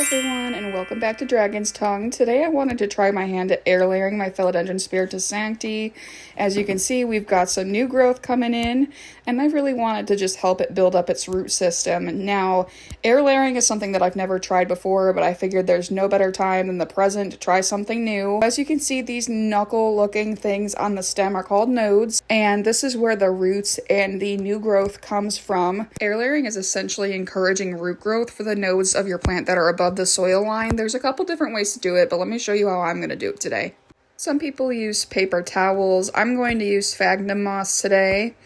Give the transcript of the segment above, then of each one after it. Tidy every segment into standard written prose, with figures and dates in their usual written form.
everyone, and welcome back to Dragon's Tongue. Today I wanted to try my hand at air layering my philodendron Spiritus Sancti. As you can see, we've got some new growth coming in, and I really wanted to just help it build up its root system. Now, air layering is something that I've never tried before, but I figured there's no better time than the present to try something new. As you can see, these knuckle-looking things on the stem are called nodes, and this is where the roots and the new growth comes from. Air layering is essentially encouraging root growth for the nodes of your plant that are above the soil line. There's a couple different ways to do it, but let me show you how I'm going to do it today. Some people use paper towels. I'm going to use sphagnum moss today.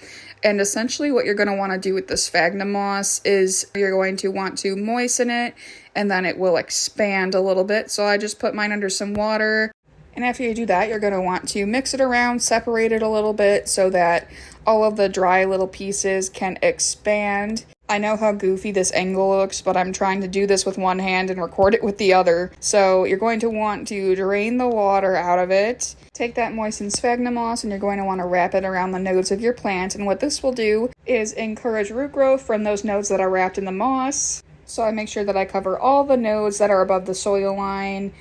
And essentially what you're going to want to do with the sphagnum moss is you're going to want to moisten it, and then it will expand a little bit. So I just put mine under some water. And after you do that, you're going to want to mix it around, separate it a little bit so that all of the dry little pieces can expand. I know how goofy this angle looks, but I'm trying to do this with one hand and record it with the other. So you're going to want to drain the water out of it. Take that moistened sphagnum moss and you're going to want to wrap it around the nodes of your plant. And what this will do is encourage root growth from those nodes that are wrapped in the moss. So I make sure that I cover all the nodes that are above the soil line.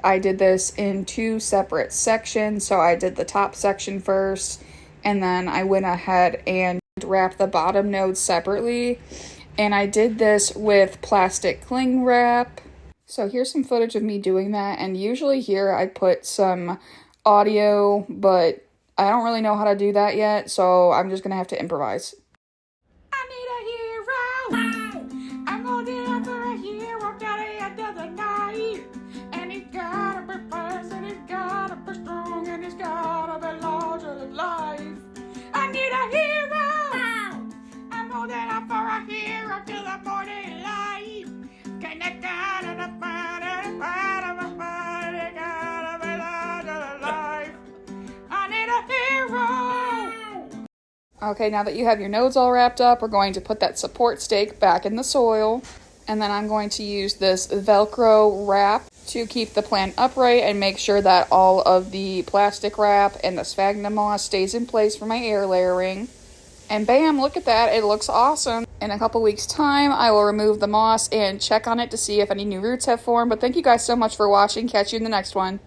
I did this in two separate sections. So I did the top section first, and then I went ahead and wrapped the bottom nodes separately. And I did this with plastic cling wrap. So here's some footage of me doing that. And usually here I put some audio, but I don't really know how to do that yet. So I'm just going to have to improvise. I need a hero. I'm gonna for a hero till the end of the night. And he's gotta be fast, and he's gotta be strong, and he's gotta be larger than life. I need a hero. I'm holding out for a hero till the morning light. Connect out of the fire, out of the fire, gotta be larger than life. I need a hero. Okay, now that you have your nodes all wrapped up, we're going to put that support stake back in the soil. And then I'm going to use this Velcro wrap to keep the plant upright and make sure that all of the plastic wrap and the sphagnum moss stays in place for my air layering. And bam, look at that, it looks awesome. In a couple weeks' time, I will remove the moss and check on it to see if any new roots have formed. But thank you guys so much for watching. Catch you in the next one.